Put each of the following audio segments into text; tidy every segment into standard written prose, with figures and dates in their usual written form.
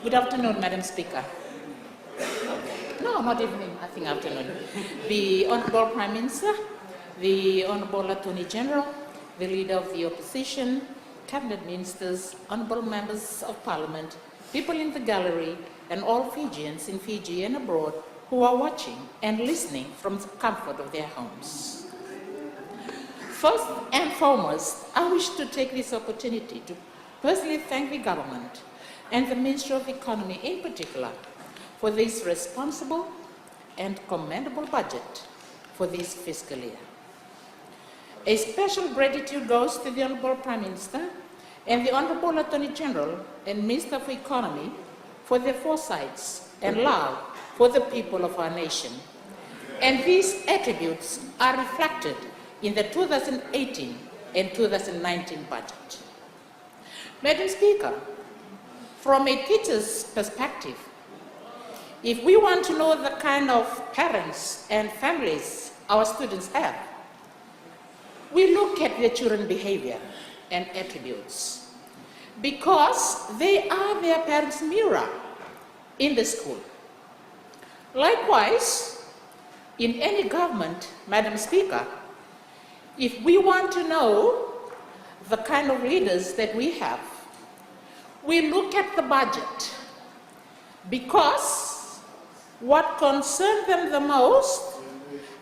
Good afternoon, Madam Speaker. No, not evening, I think afternoon. The Honorable Prime Minister, the Honorable Attorney General, the Leader of the Opposition, Cabinet Ministers, Honorable Members of Parliament, people in the gallery, and all Fijians in Fiji and abroad who are watching and listening from the comfort of their homes. First and foremost, I wish to take this opportunity to personally thank the government and the Ministry of Economy in particular for this responsible and commendable budget for this fiscal year. A special gratitude goes to the Honorable Prime Minister and the Honorable Attorney General and Minister for Economy for their foresights and love for the people of our nation. And these attributes are reflected in the 2018 and 2019 budget. Madam Speaker, from a teacher's perspective, if we want to know the kind of parents and families our students have, we look at their children's behavior and attributes because they are their parents' mirror in the school. Likewise, in any government, Madam Speaker, if we want to know the kind of leaders that we have, we look at the budget because what concerns them the most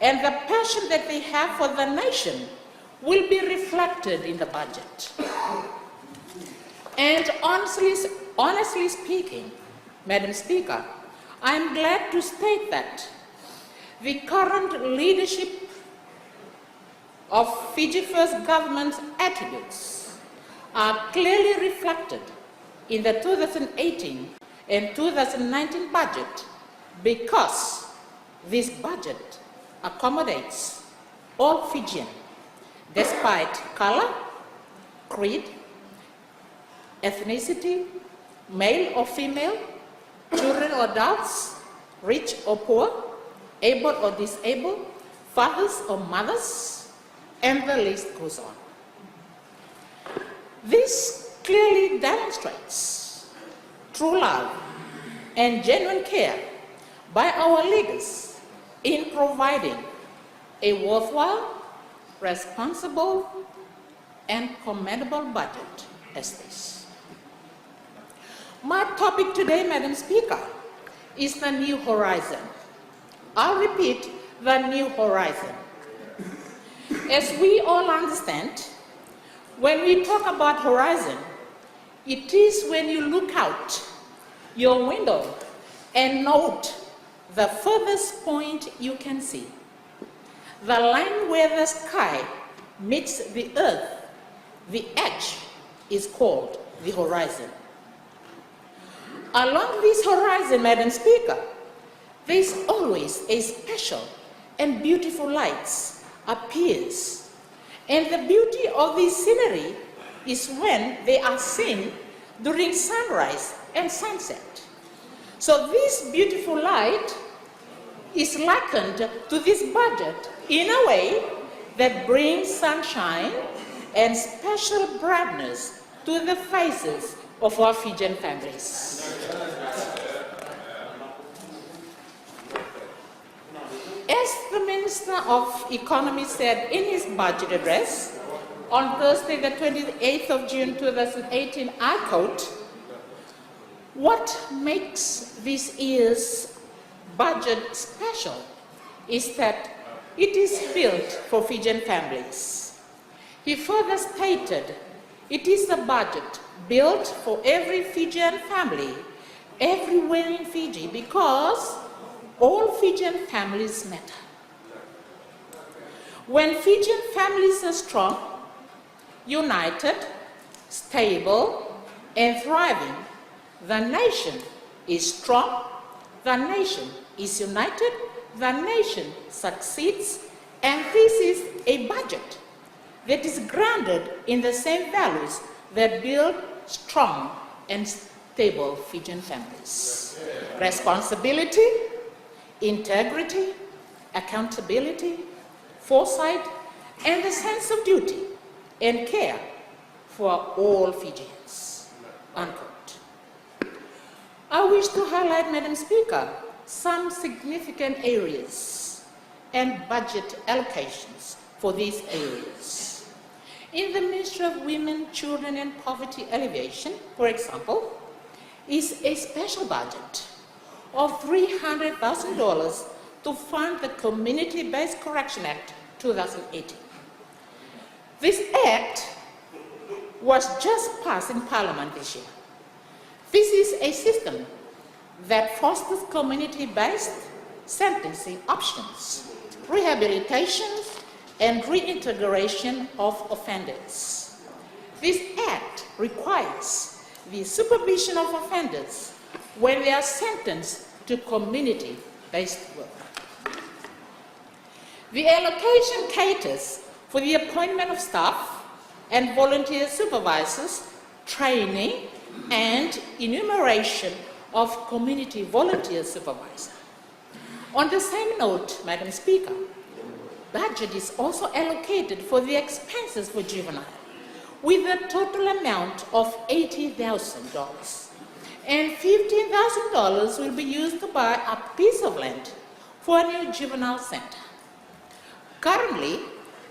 and the passion that they have for the nation will be reflected in the budget. And honestly speaking, Madam Speaker, I am glad to state that the current leadership of Fiji First government's attributes are clearly reflected in the 2018 and 2019 budget because this budget accommodates all Fijian, despite color, creed, ethnicity, male or female, children or adults, rich or poor, able or disabled, fathers or mothers, and the list goes on. This clearly demonstrates true love and genuine care by our leaders in providing a worthwhile, responsible, and commendable budget as this. My topic today, Madam Speaker, is the new horizon. I'll repeat, the new horizon. As we all understand, when we talk about horizon, it is when you look out your window and note the furthest point you can see, the line where the sky meets the earth. The edge is called the horizon. Along this horizon, Madam Speaker, there is always a special and beautiful lights appears. And the beauty of this scenery is when they are seen during sunrise and sunset. So this beautiful light is likened to this budget in a way that brings sunshine and special brightness to the faces of our Fijian families. As the Minister of Economy said in his budget address on Thursday, the 28th of June 2018, I quote, "What makes this year's budget special is that it is built for Fijian families." He further stated, "It is a budget built for every Fijian family, everywhere in Fiji, because all Fijian families matter." When Fijian families are strong, united, stable, and thriving, the nation is strong, the nation is united, the nation succeeds, and this is a budget that is grounded in the same values that build strong and stable Fijian families. Responsibility, integrity, accountability, foresight, and the sense of duty and care for all Fijians, unquote. I wish to highlight, Madam Speaker, some significant areas and budget allocations for these areas. In the Ministry of Women, Children and Poverty Alleviation, for example, is a special budget of $300,000 to fund the Community-Based Correction Act 2018. This act was just passed in Parliament this year. This is a system that fosters community-based sentencing options, rehabilitations, and reintegration of offenders. This act requires the supervision of offenders when they are sentenced to community-based work. The allocation caters for the appointment of staff and volunteer supervisors, training, and enumeration of community volunteer supervisors. On the same note, Madam Speaker, budget is also allocated for the expenses for juvenile, with a total amount of $80,000. And $15,000 will be used to buy a piece of land for a new juvenile center. Currently,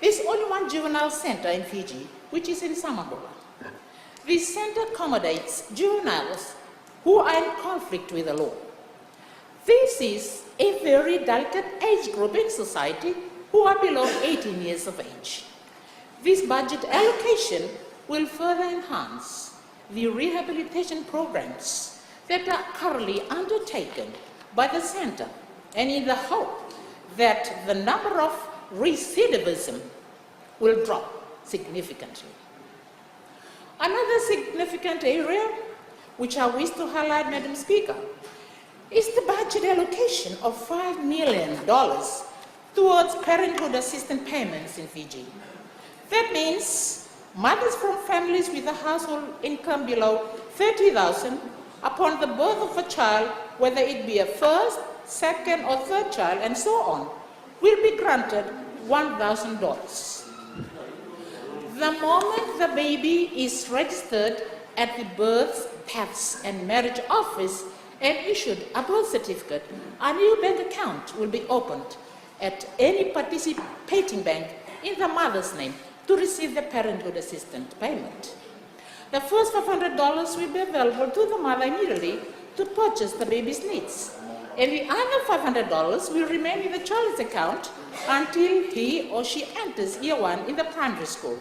there's only one juvenile center in Fiji, which is in Samoa. This center accommodates juveniles who are in conflict with the law. This is a very delicate age group in society who are below 18 years of age. This budget allocation will further enhance the rehabilitation programs that are currently undertaken by the center, and in the hope that the number of recidivism will drop significantly. Another significant area which I wish to highlight, Madam Speaker, is the budget allocation of $5 million towards Parenthood assistance payments in Fiji. That means mothers from families with a household income below $30,000 upon the birth of a child, whether it be a first, second, or third child, and so on, will be granted $1,000. The moment the baby is registered at the birth, deaths, and marriage office and issued a birth certificate, a new bank account will be opened at any participating bank in the mother's name to receive the Parenthood assistance payment. The first $500 will be available to the mother immediately to purchase the baby's needs, and the other $500 will remain in the child's account until he or she enters year 1 in the primary school.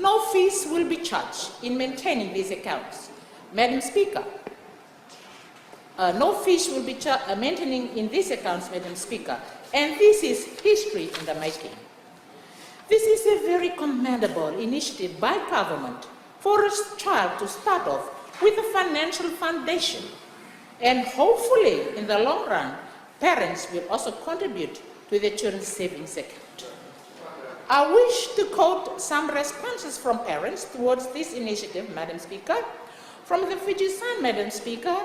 No fees will be charged in maintaining these accounts. Madam Speaker, no fees will be maintaining in these accounts, Madam Speaker, and this is history in the making. This is a very commendable initiative by government for a child to start off with a financial foundation, and hopefully in the long run, parents will also contribute to their children's savings account. I wish to quote some responses from parents towards this initiative, Madam Speaker. From the Fijian, Madam Speaker,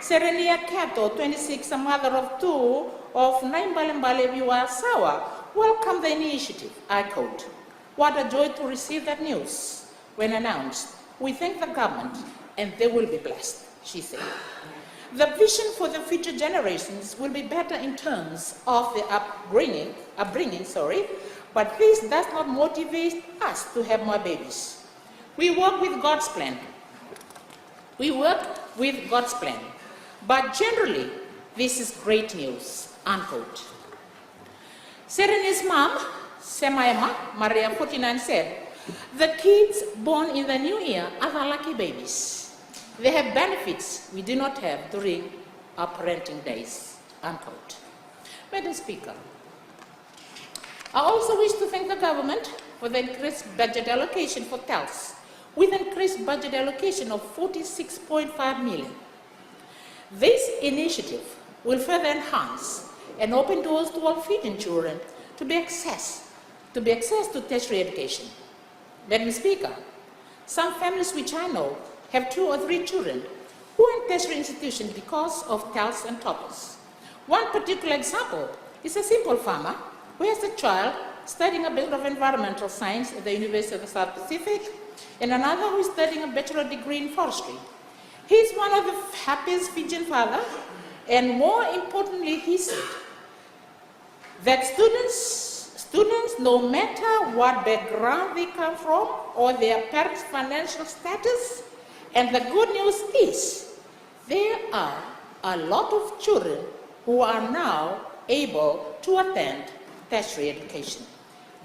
Serenia Kato, 26, a mother of 2, of Naimbalembale Sawa, welcomed the initiative. I quote, "What a joy to receive that news when announced. We thank the government and they will be blessed," she said. The vision for the future generations will be better in terms of the upbringing, but this does not motivate us to have more babies. We work with God's plan. But generally, this is great news, unquote. Serene's mom, Semayama, Maria 49, said, "The kids born in the new year are the lucky babies. They have benefits we do not have during our parenting days," unquote. Madam Speaker, I also wish to thank the government for the increased budget allocation for TELS, with increased budget allocation of $46.5 million. This initiative will further enhance and open doors to all Fijian children to be access to tertiary education. Madam Speaker, some families which I know have 2 or 3 children who are in tertiary institutions because of TELS and toppers. One particular example is a simple farmer who has a child studying a Bachelor of Environmental Science at the University of the South Pacific, and another who is studying a bachelor degree in forestry. He's one of the happiest Fijian fathers, and more importantly, he said that students, no matter what background they come from or their parents' financial status, and the good news is there are a lot of children who are now able to attend tertiary education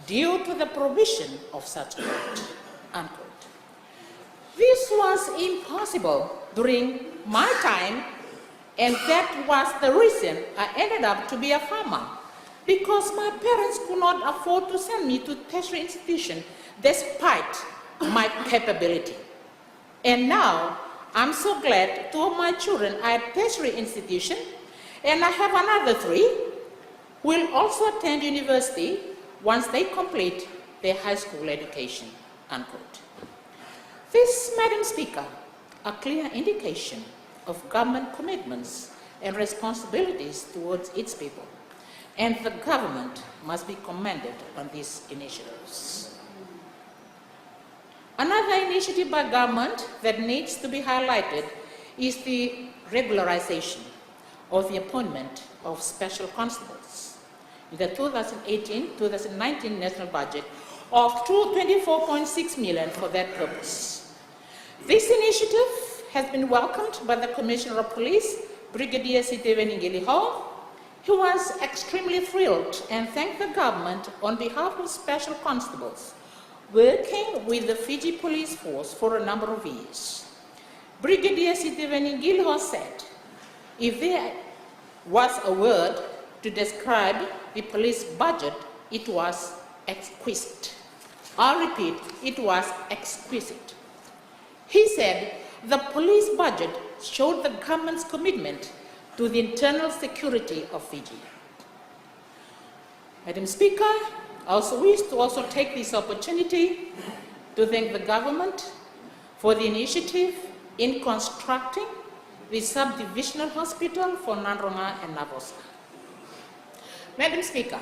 due to the provision of such grant, unquote. This was impossible during my time, and that was the reason I ended up to be a farmer, because my parents could not afford to send me to tertiary institution despite my capability. And now, I'm so glad two of my children are at tertiary institution, and I have another 3 who will also attend university once they complete their high school education, unquote. This, Madam Speaker, a clear indication of government commitments and responsibilities towards its people, and the government must be commended on these initiatives. Another initiative by government that needs to be highlighted is the regularization of the appointment of special constables in the 2018-2019 national budget of $24.6 million for that purpose. This initiative has been welcomed by the Commissioner of Police, Brigadier Juvenile Centre. He was extremely thrilled and thanked the government on behalf of special constables working with the Fiji police force for a number of years. Brigadier Juvenile said, if there was a word to describe the police budget, it was exquisite. I repeat, it was exquisite. He said the police budget showed the government's commitment to the internal security of Fiji. Madam Speaker, I also wish to take this opportunity to thank the government for the initiative in constructing the SubDivisional Hospital for Nanronga and Navosa. Madam Speaker,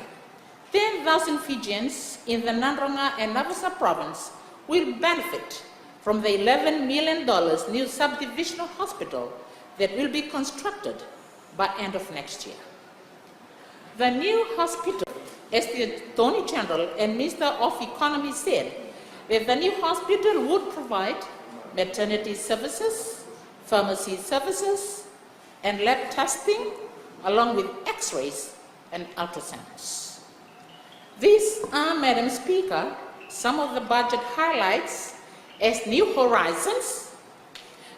10,000 Fijians in the Nanronga and Navosa province will benefit from the $11 million new SubDivisional Hospital that will be constructed by end of next year. The new hospital, as the Attorney General and Minister of Economy said, that the new hospital would provide maternity services, pharmacy services, and lab testing, along with x-rays and ultrasounds. These are, Madam Speaker, some of the budget highlights as new horizons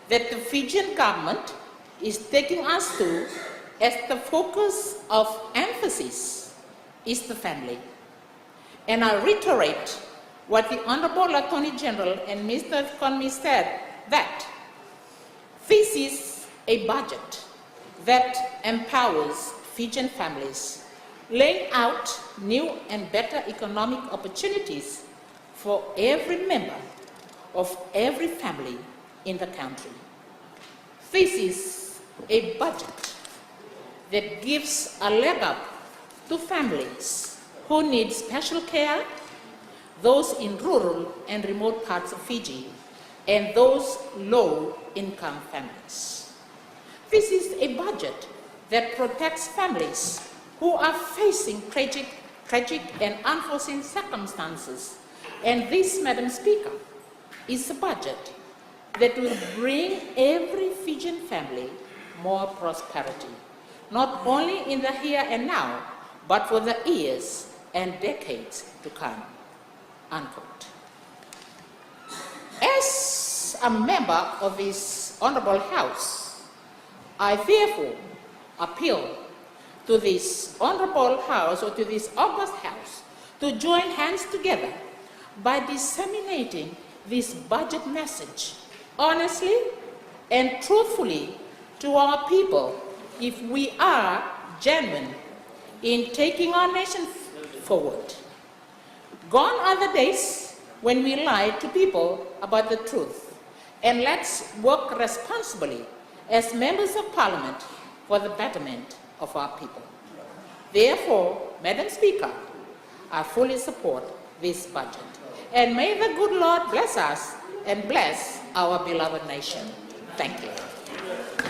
that the Fijian government is taking us to, as the focus of emphasis is the family. And I reiterate what the Honorable Attorney General and Minister of Economy said, that this is a budget that empowers Fijian families, laying out new and better economic opportunities for every member of every family in the country. This is a budget that gives a leg up to families who need special care, those in rural and remote parts of Fiji, and those low-income families. This is a budget that protects families who are facing tragic and unforeseen circumstances. And this, Madam Speaker, is a budget that will bring every Fijian family more prosperity, not only in the here and now, but for the years and decades to come, unquote. As a member of this Honorable House, I therefore appeal to this Honorable House, or to this August House, to join hands together by disseminating this budget message honestly and truthfully to our people, if we are genuine in taking our nation forward. Gone are the days when we lie to people about the truth, and let's work responsibly as members of Parliament for the betterment of our people. Therefore, Madam Speaker, I fully support this budget. And may the good Lord bless us and bless our beloved nation. Thank you.